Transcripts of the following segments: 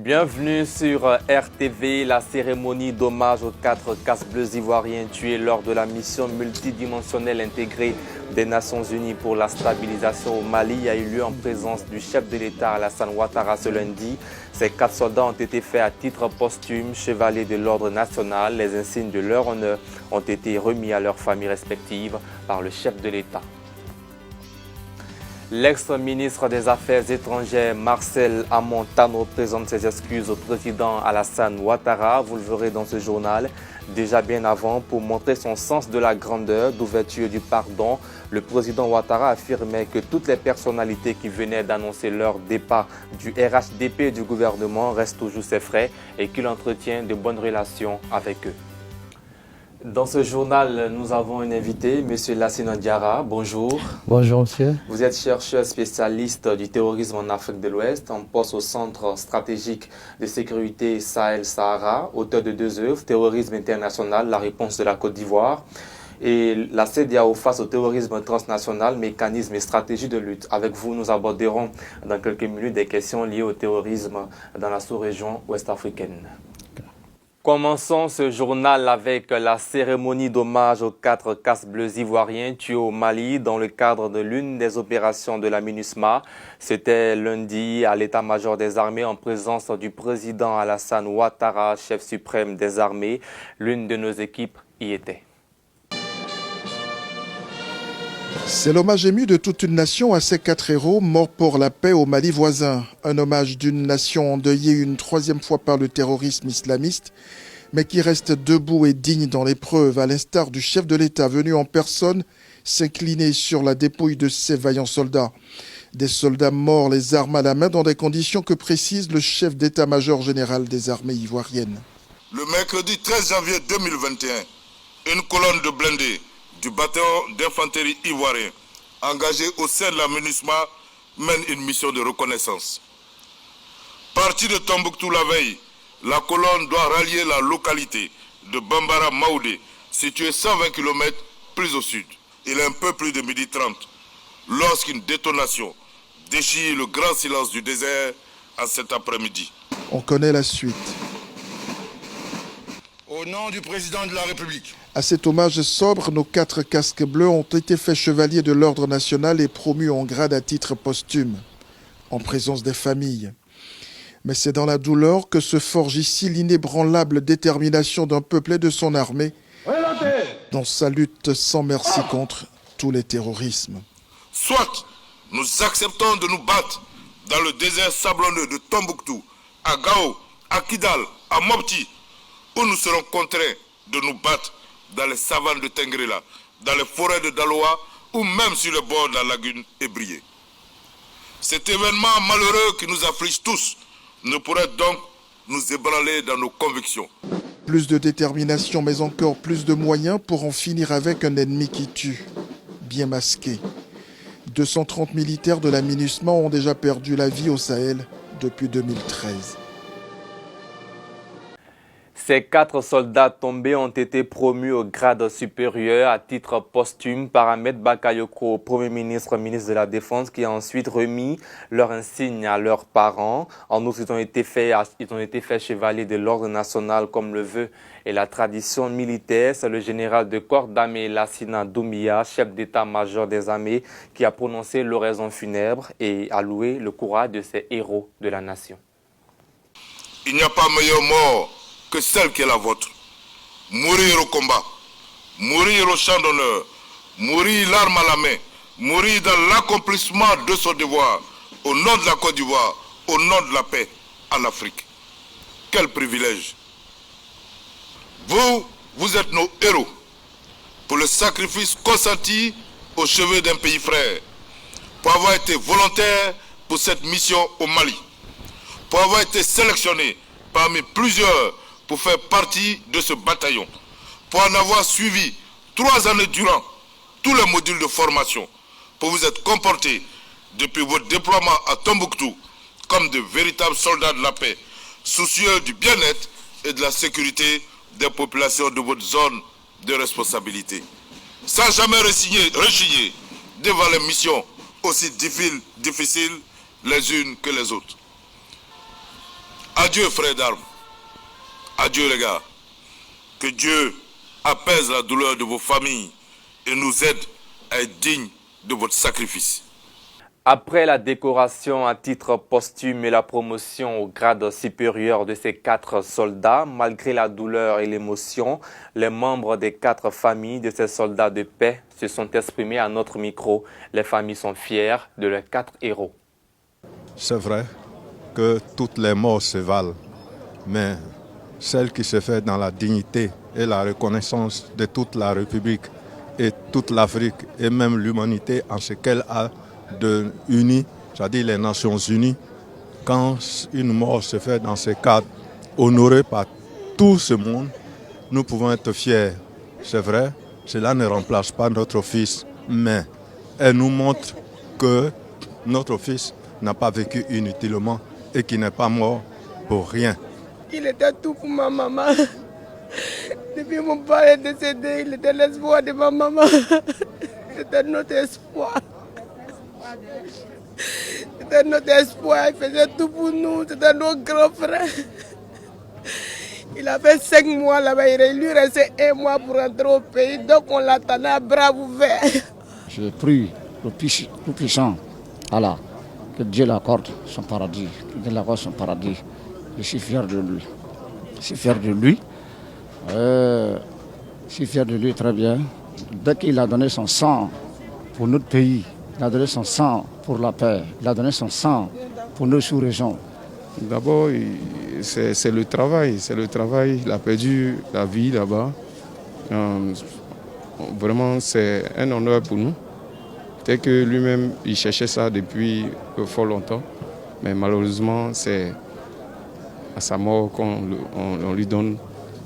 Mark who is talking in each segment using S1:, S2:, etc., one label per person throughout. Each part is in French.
S1: Bienvenue sur RTV, la cérémonie d'hommage aux 4 casques bleus ivoiriens tués lors de la mission multidimensionnelle intégrée des Nations Unies pour la stabilisation au Mali a eu lieu en présence du chef de l'État Alassane Ouattara ce lundi. Ces 4 soldats ont été faits à titre posthume, chevaliers de l'ordre national. Les insignes de leur honneur ont été remis à leurs familles respectives par le chef de l'État. L'ex-ministre des Affaires étrangères Marcel Amontano présente ses excuses au président Alassane Ouattara. Vous le verrez dans ce journal. Déjà bien avant, pour montrer son sens de la grandeur, d'ouverture du pardon, le président Ouattara affirmait que toutes les personnalités qui venaient d'annoncer leur départ du RHDP du gouvernement restent toujours ses frères et qu'il entretient de bonnes relations avec eux. Dans ce journal, nous avons un invité, M. Lassina Diarra. Bonjour.
S2: Bonjour, monsieur.
S1: Vous êtes chercheur spécialiste du terrorisme en Afrique de l'Ouest, en poste au Centre stratégique de sécurité Sahel-Sahara, auteur de 2 œuvres, Terrorisme international, la réponse de la Côte d'Ivoire, et la CEDEAO face au terrorisme transnational, mécanismes et stratégies de lutte. Avec vous, nous aborderons dans quelques minutes des questions liées au terrorisme dans la sous-région ouest-africaine. Commençons ce journal avec la cérémonie d'hommage aux 4 casques bleus ivoiriens tués au Mali dans le cadre de l'une des opérations de la MINUSMA. C'était lundi à l'état-major des armées en présence du président Alassane Ouattara, chef suprême des armées. L'une de nos équipes y était.
S3: C'est l'hommage ému de toute une nation à ces 4 héros morts pour la paix au Mali voisin. Un hommage d'une nation endeuillée une 3e fois par le terrorisme islamiste, mais qui reste debout et digne dans l'épreuve, à l'instar du chef de l'État venu en personne s'incliner sur la dépouille de ces vaillants soldats. Des soldats morts les armes à la main dans des conditions que précise le chef d'état-major général des armées ivoiriennes.
S4: Le mercredi 13 janvier 2021, une colonne de blindés du bataillon d'infanterie ivoirien engagé au sein de la MINUSMA mène une mission de reconnaissance. Partie de Tombouctou la veille, la colonne doit rallier la localité de Bambara Maoudé, située 120 km plus au sud. Il est un peu plus de 12h30 lorsqu'une détonation déchire le grand silence du désert en cet après-midi.
S3: On connaît la suite.
S4: Au nom du président de la République.
S3: À cet hommage sobre, nos 4 casques bleus ont été faits chevaliers de l'ordre national et promus en grade à titre posthume, en présence des familles. Mais c'est dans la douleur que se forge ici l'inébranlable détermination d'un peuple et de son armée dans sa lutte sans merci contre tous les terrorismes.
S4: Soit nous acceptons de nous battre dans le désert sablonneux de Tombouctou, à Gao, à Kidal, à Mopti, ou nous serons contraints de nous battre dans les savanes de Tengrela, dans les forêts de Daloa ou même sur le bord de la lagune Ébriée. Cet événement malheureux qui nous afflige tous ne pourrait donc nous ébranler dans nos convictions.
S3: Plus de détermination, mais encore plus de moyens pour en finir avec un ennemi qui tue, bien masqué. 230 militaires de la MINUSMA ont déjà perdu la vie au Sahel depuis 2013.
S1: Ces 4 soldats tombés ont été promus au grade supérieur à titre posthume par Ahmed Bakayoko, Premier ministre, ministre de la Défense, qui a ensuite remis leur insigne à leurs parents. En outre, ils ont été faits chevaliers de l'ordre national comme le veut et la tradition militaire. C'est le général de corps d'armée Lassina Doumbia, chef d'état-major des armées, qui a prononcé l'oraison funèbre et a loué le courage de ces héros de la nation.
S4: Il n'y a pas meilleure mort que celle qui est la vôtre. Mourir au combat, mourir au champ d'honneur, mourir l'arme à la main, mourir dans l'accomplissement de son devoir, au nom de la Côte d'Ivoire, au nom de la paix en Afrique. Quel privilège! Vous êtes nos héros pour le sacrifice consenti au chevet d'un pays frère, pour avoir été volontaire pour cette mission au Mali, pour avoir été sélectionné parmi plusieurs pour faire partie de ce bataillon, pour en avoir suivi 3 années durant tous les modules de formation, pour vous être comportés depuis votre déploiement à Tombouctou comme de véritables soldats de la paix, soucieux du bien-être et de la sécurité des populations de votre zone de responsabilité, sans jamais rechigner devant les missions aussi difficiles les unes que les autres. Adieu frères d'armes. Adieu les gars. Que Dieu apaise la douleur de vos familles et nous aide à être dignes de votre sacrifice.
S1: Après la décoration à titre posthume et la promotion au grade supérieur de ces 4 soldats, malgré la douleur et l'émotion, les membres des 4 familles de ces soldats de paix se sont exprimés à notre micro. Les familles sont fières de leurs 4 héros.
S2: C'est vrai que toutes les morts se valent, mais celle qui se fait dans la dignité et la reconnaissance de toute la République et toute l'Afrique et même l'humanité en ce qu'elle a de unis, c'est-à-dire les Nations Unies, quand une mort se fait dans ce cadre, honoré par tout ce monde, nous pouvons être fiers. C'est vrai, cela ne remplace pas notre fils, mais elle nous montre que notre fils n'a pas vécu inutilement et qu'il n'est pas mort pour rien.
S5: Il était tout pour ma maman. Depuis mon père est décédé, il était l'espoir de ma maman. C'était notre espoir. C'était notre espoir, il faisait tout pour nous, c'était notre grand frère. Il a fait 5 mois là-bas, il lui restait 1 mois pour rentrer au pays, donc on l'attendait à bras ouverts.
S6: J'ai pris le tout puissant, Allah, que Dieu l'accorde son paradis, que Dieu l'accorde son paradis. Je suis fier de lui. Je suis fier de lui. Je suis fier de lui très bien. Dès qu'il a donné son sang pour notre pays, il a donné son sang pour la paix, il a donné son sang pour nos sous-régions.
S7: D'abord, c'est le travail, il a perdu la vie là-bas. Vraiment, c'est un honneur pour nous. Peut-être que lui-même, il cherchait ça depuis fort longtemps, mais malheureusement, c'est à sa mort qu'on lui donne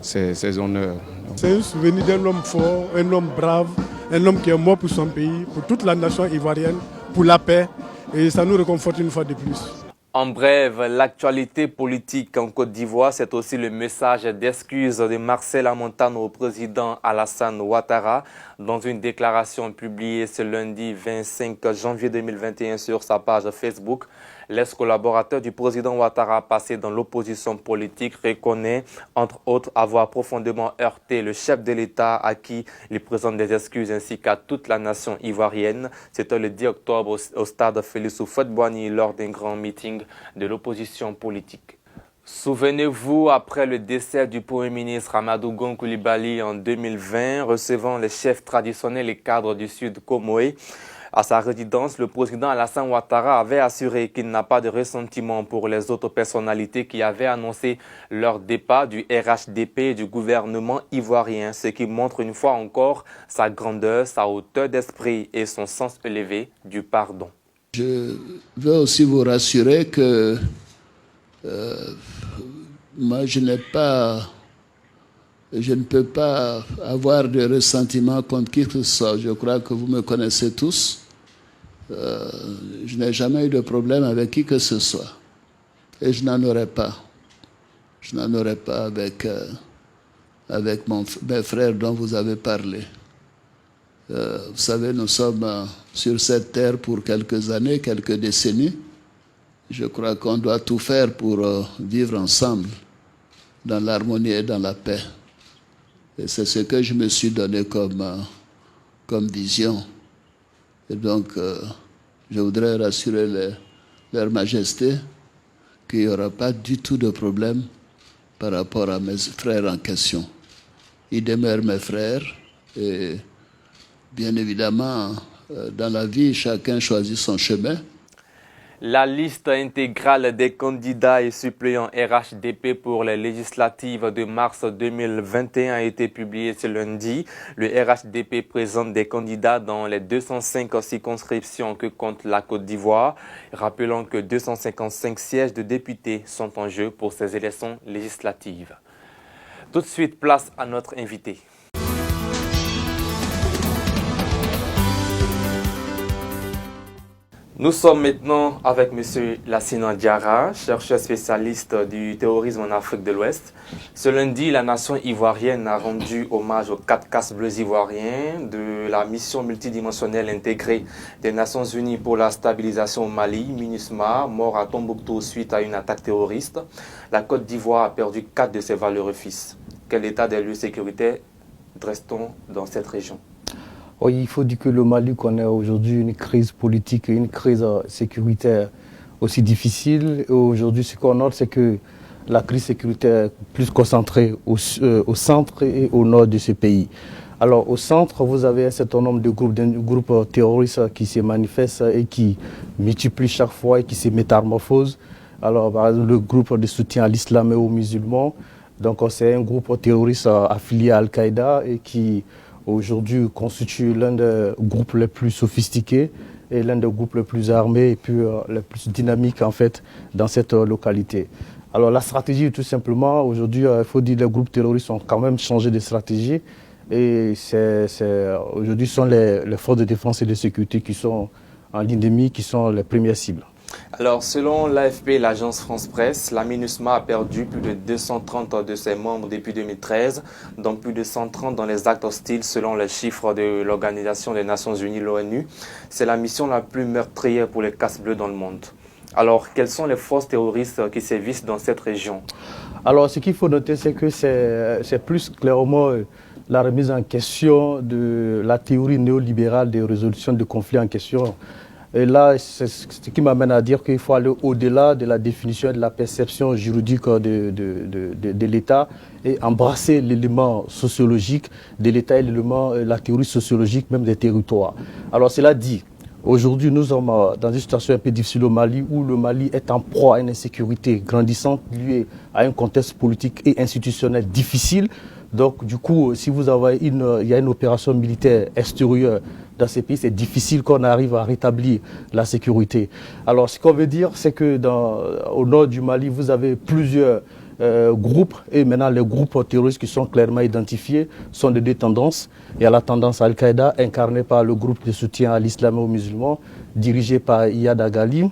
S7: ses honneurs.
S8: C'est un souvenir d'un homme fort, un homme brave, un homme qui est mort pour son pays, pour toute la nation ivoirienne, pour la paix, et ça nous réconforte une fois de plus.
S1: En bref, l'actualité politique en Côte d'Ivoire, c'est aussi le message d'excuse de Marcel Amontano au président Alassane Ouattara. Dans une déclaration publiée ce lundi 25 janvier 2021 sur sa page Facebook, l'ex-collaborateur du président Ouattara passé dans l'opposition politique reconnaît, entre autres, avoir profondément heurté le chef de l'État à qui il présente des excuses ainsi qu'à toute la nation ivoirienne. C'était le 10 octobre au stade Félix Houphouët-Boigny lors d'un grand meeting de l'opposition politique. Souvenez-vous, après le décès du Premier ministre Amadou Gon Coulibaly en 2020, recevant les chefs traditionnels et cadres du Sud Comoé, à sa résidence, le président Alassane Ouattara avait assuré qu'il n'a pas de ressentiment pour les autres personnalités qui avaient annoncé leur départ du RHDP et du gouvernement ivoirien, ce qui montre une fois encore sa grandeur, sa hauteur d'esprit et son sens élevé du pardon.
S9: Je veux aussi vous rassurer que moi je ne peux pas avoir de ressentiment contre qui que ce soit. Je crois que vous me connaissez tous. Je n'ai jamais eu de problème avec qui que ce soit. Et je n'en aurai pas. Je n'en aurai pas avec mes frères dont vous avez parlé. Vous savez, nous sommes sur cette terre pour quelques années, quelques décennies. Je crois qu'on doit tout faire pour vivre ensemble, dans l'harmonie et dans la paix. Et c'est ce que je me suis donné comme vision. Et donc, je voudrais rassurer leur majesté qu'il n'y aura pas du tout de problème par rapport à mes frères en question. Ils demeurent mes frères et bien évidemment, dans la vie, chacun choisit son chemin.
S1: La liste intégrale des candidats et suppléants RHDP pour les législatives de mars 2021 a été publiée ce lundi. Le RHDP présente des candidats dans les 205 circonscriptions que compte la Côte d'Ivoire. Rappelons que 255 sièges de députés sont en jeu pour ces élections législatives. Tout de suite, place à notre invité. Nous sommes maintenant avec M. Lassina Diarra, chercheur spécialiste du terrorisme en Afrique de l'Ouest. Ce lundi, la nation ivoirienne a rendu hommage aux 4 casques bleus ivoiriens de la mission multidimensionnelle intégrée des Nations Unies pour la stabilisation au Mali, MINUSMA, mort à Tombouctou suite à une attaque terroriste. La Côte d'Ivoire a perdu 4 de ses valeureux fils. Quel état des lieux sécuritaires dresse-t-on dans cette région?
S10: Oui, il faut dire que le Mali connaît aujourd'hui une crise politique et une crise sécuritaire aussi difficile. Aujourd'hui, ce qu'on note, c'est que la crise sécuritaire est plus concentrée au centre et au nord de ce pays. Alors, au centre, vous avez un certain nombre de groupes terroristes qui se manifestent et qui multiplient chaque fois et qui se métamorphosent. Alors, par exemple, le groupe de soutien à l'islam et aux musulmans. Donc, c'est un groupe terroriste affilié à Al-Qaïda et qui aujourd'hui constitue l'un des groupes les plus sophistiqués et l'un des groupes les plus armés et puis les plus dynamiques en fait dans cette localité. Alors la stratégie tout simplement, aujourd'hui il faut dire que les groupes terroristes ont quand même changé de stratégie et aujourd'hui ce sont les forces de défense et de sécurité qui sont en ligne de mire, qui sont les premières cibles.
S1: Alors, selon l'AFP et l'agence France Presse, la MINUSMA a perdu plus de 230 de ses membres depuis 2013, dont plus de 130 dans les actes hostiles selon les chiffres de l'Organisation des Nations Unies, l'ONU. C'est la mission la plus meurtrière pour les casques bleus dans le monde. Alors, quelles sont les forces terroristes qui sévissent dans cette région?
S10: Alors, ce qu'il faut noter, c'est que c'est plus clairement la remise en question de la théorie néolibérale de résolution de conflits en question. Et là, c'est ce qui m'amène à dire qu'il faut aller au-delà de la définition et de la perception juridique de l'État et embrasser l'élément sociologique de l'État et la théorie sociologique même des territoires. Alors cela dit, aujourd'hui nous sommes dans une situation un peu difficile au Mali où le Mali est en proie à une insécurité grandissante liée à un contexte politique et institutionnel difficile. Donc du coup, si il y a une opération militaire extérieure dans ces pays, c'est difficile qu'on arrive à rétablir la sécurité. Alors ce qu'on veut dire, c'est que au nord du Mali, vous avez plusieurs groupes et maintenant les groupes terroristes qui sont clairement identifiés sont de deux tendances. Il y a la tendance Al-Qaïda incarnée par le groupe de soutien à l'islam et aux musulmans dirigé par Iyad Agali.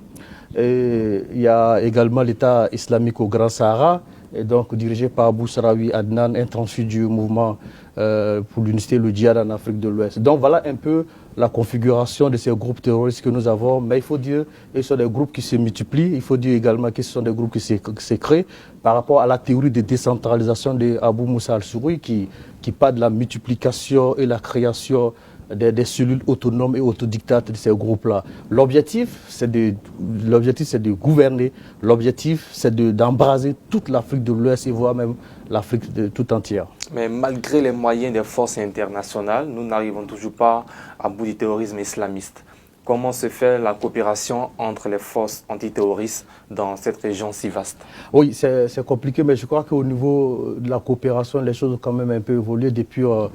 S10: Et il y a également l'État islamique au Grand Sahara, et donc dirigé par Abou Sarawi Adnan, un transfert du mouvement pour l'unité, le djihad en Afrique de l'Ouest. Donc voilà un peu la configuration de ces groupes terroristes que nous avons, mais il faut dire que ce sont des groupes qui se multiplient, il faut dire également que ce sont des groupes qui se créent par rapport à la théorie de décentralisation d'Abou Moussa al-Souroui qui parle de la multiplication et la création des cellules autonomes et autodictates de ces groupes-là. L'objectif, c'est de gouverner. L'objectif, c'est d'embraser toute l'Afrique de l'Ouest et voire même l'Afrique tout entière.
S1: Mais malgré les moyens des forces internationales, nous n'arrivons toujours pas à bout du terrorisme islamiste. Comment se fait la coopération entre les forces antiterroristes dans cette région si vaste?
S10: Oui, c'est compliqué, mais je crois qu'au niveau de la coopération, les choses ont quand même un peu évolué depuis en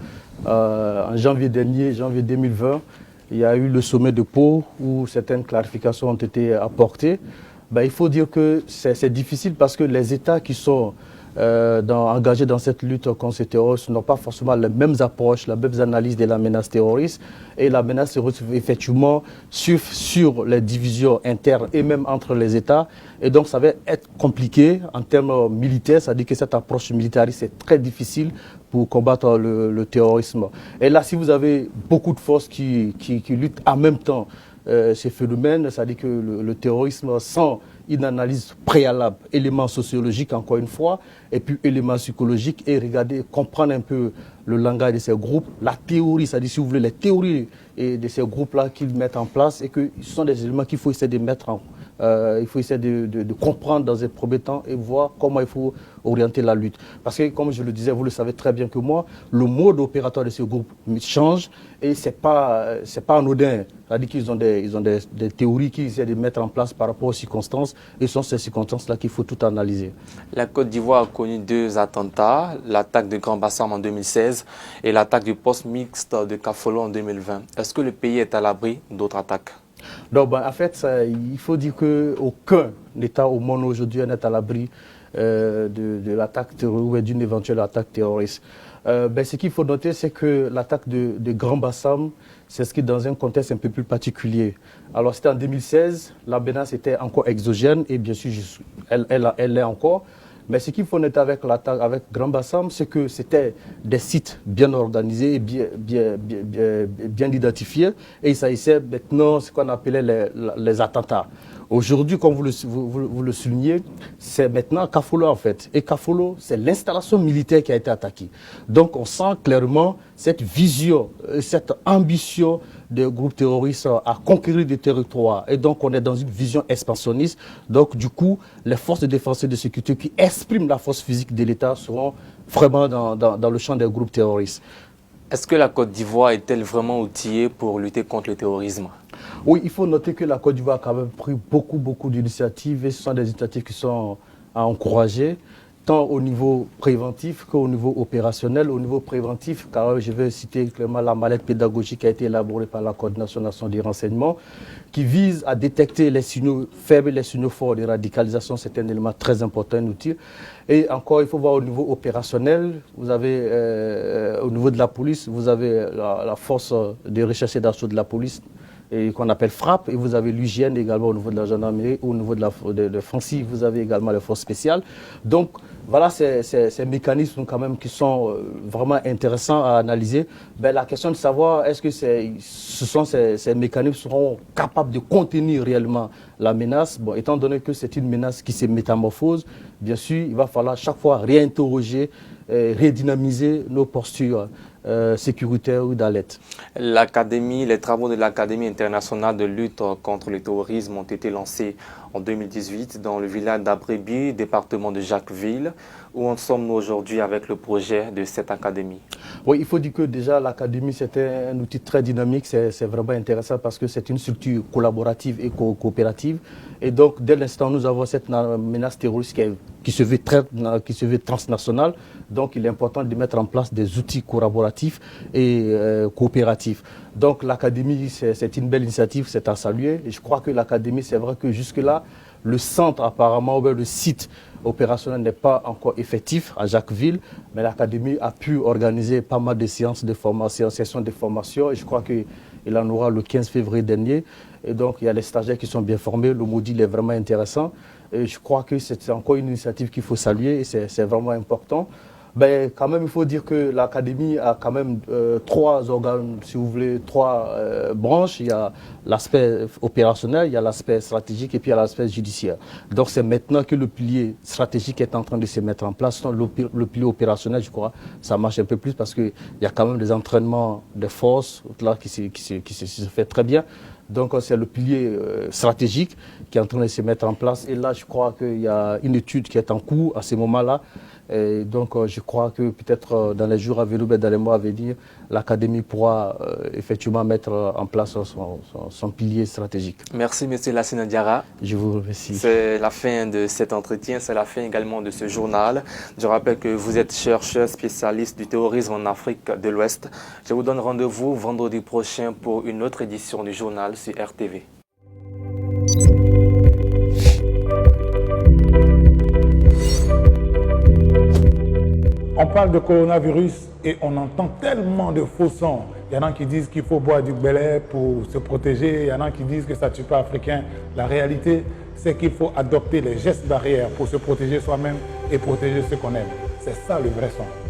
S10: janvier dernier, janvier 2020. Il y a eu le sommet de Pau où certaines clarifications ont été apportées. Il faut dire que c'est difficile parce que les États qui sont engagés dans cette lutte contre ces terroristes n'ont pas forcément les mêmes approches, les mêmes analyses de la menace terroriste. Et la menace terroriste, effectivement, sur les divisions internes et même entre les États. Et donc, ça va être compliqué en termes militaires, c'est-à-dire que cette approche militariste est très difficile pour combattre le terrorisme. Et là, si vous avez beaucoup de forces qui luttent en même temps ces phénomènes, c'est-à-dire que le terrorisme sans une analyse préalable, éléments sociologiques encore une fois, et puis éléments psychologiques, et regarder, comprendre un peu le langage de ces groupes, la théorie, c'est-à-dire si vous voulez les théories de ces groupes-là qu'ils mettent en place, et que ce sont des éléments qu'il faut essayer de mettre il faut essayer de comprendre dans un premier temps et voir comment il faut orienter la lutte. Parce que, comme je le disais, vous le savez très bien que moi, le mode opératoire de ce groupe change et c'est pas anodin. C'est-à-dire qu'ils ont des théories qu'ils essaient de mettre en place par rapport aux circonstances et ce sont ces circonstances-là qu'il faut tout analyser.
S1: La Côte d'Ivoire a connu 2 attentats, l'attaque de Grand Bassam en 2016 et l'attaque du poste mixte de Kafolo en 2020. Est-ce que le pays est à l'abri d'autres attaques?
S10: Donc, en fait, il faut dire qu'aucun État au monde aujourd'hui n'est à l'abri de l'attaque terroriste ou d'une éventuelle attaque terroriste. Ce qu'il faut noter, c'est que l'attaque de Grand Bassam s'inscrit dans un contexte un peu plus particulier. Alors, c'était en 2016, la menace était encore exogène et bien sûr, elle l'est encore. Mais ce qu'il faut noter avec l'attaque avec Grand Bassam, c'est que c'était des sites bien organisés et bien identifiés. Et il s'agissait maintenant de ce qu'on appelait les attentats. Aujourd'hui, comme vous le soulignez, c'est maintenant Kafolo en fait. Et Kafolo, c'est l'installation militaire qui a été attaquée. Donc on sent clairement cette vision, cette ambition des groupes terroristes à conquérir des territoires. Et donc on est dans une vision expansionniste. Donc du coup, les forces de défense et de sécurité qui expriment la force physique de l'État seront vraiment dans le champ des groupes terroristes.
S1: Est-ce que la Côte d'Ivoire est-elle vraiment outillée pour lutter contre le terrorisme?
S10: Oui, il faut noter que la Côte d'Ivoire a quand même pris beaucoup d'initiatives et ce sont des initiatives qui sont à encourager, tant au niveau préventif qu'au niveau opérationnel. Au niveau préventif, car je vais citer clairement la mallette pédagogique qui a été élaborée par la Coordination nationale des renseignements, qui vise à détecter les signaux faibles et les signaux forts de radicalisation. C'est un élément très important, utile. Et encore, il faut voir au niveau opérationnel, vous avez au niveau de la police, vous avez la force de recherche et d'assaut de la police, qu'on appelle FRAP, et vous avez l'hygiène également au niveau de la gendarmerie, au niveau de FANCI, vous avez également les forces spéciales. Donc voilà ces mécanismes quand même qui sont vraiment intéressants à analyser. La question de savoir est-ce que ces mécanismes seront capables de contenir réellement la menace. Bon, étant donné que c'est une menace qui se métamorphose, bien sûr, il va falloir chaque fois réinterroger, redynamiser nos postures sécuritaires ou d'alerte.
S1: Les travaux de l'Académie internationale de lutte contre le terrorisme ont été lancés en 2018 dans le village d'Abrébi, département de Jacquesville. Où en sommes-nous aujourd'hui avec le projet de cette académie?
S10: Oui, il faut dire que déjà l'académie c'était un outil très dynamique, c'est vraiment intéressant parce que c'est une structure collaborative et coopérative. Et donc dès l'instant nous avons cette menace terroriste qui se veut transnationale, donc il est important de mettre en place des outils collaboratifs et coopératifs. Donc l'académie c'est une belle initiative, c'est à saluer. Et je crois que l'académie, c'est vrai que jusque-là, le centre apparemment, ou le site opérationnel n'est pas encore effectif à Jacquesville, mais l'académie a pu organiser pas mal de séances de formation, sessions de formation, et je crois qu'il en aura le 15 février dernier. Et donc il y a les stagiaires qui sont bien formés, le module est vraiment intéressant, et je crois que c'est encore une initiative qu'il faut saluer, et c'est vraiment important. Quand même, il faut dire que l'académie a quand même trois organes, si vous voulez, trois branches. Il y a l'aspect opérationnel, il y a l'aspect stratégique et puis il y a l'aspect judiciaire. Donc c'est maintenant que le pilier stratégique est en train de se mettre en place. Le pilier opérationnel, je crois, ça marche un peu plus parce qu'il y a quand même des entraînements de force là, qui se fait très bien. Donc c'est le pilier stratégique qui est en train de se mettre en place. Et là, je crois qu'il y a une étude qui est en cours à ce moment-là. Et donc je crois que peut-être dans les jours à venir, dans les mois à venir, l'académie pourra effectivement mettre en place son pilier stratégique.
S1: Merci M. Lassina Diarra.
S10: Je vous remercie.
S1: C'est la fin de cet entretien, c'est la fin également de ce journal. Je rappelle que vous êtes chercheur spécialiste du terrorisme en Afrique de l'Ouest. Je vous donne rendez-vous vendredi prochain pour une autre édition du journal sur RTV.
S11: On parle de coronavirus et on entend tellement de faux sons. Il y en a qui disent qu'il faut boire du Bel-Air pour se protéger. Il y en a qui disent que ça ne tue pas africain. La réalité, c'est qu'il faut adopter les gestes barrières pour se protéger soi-même et protéger ceux qu'on aime. C'est ça le vrai son.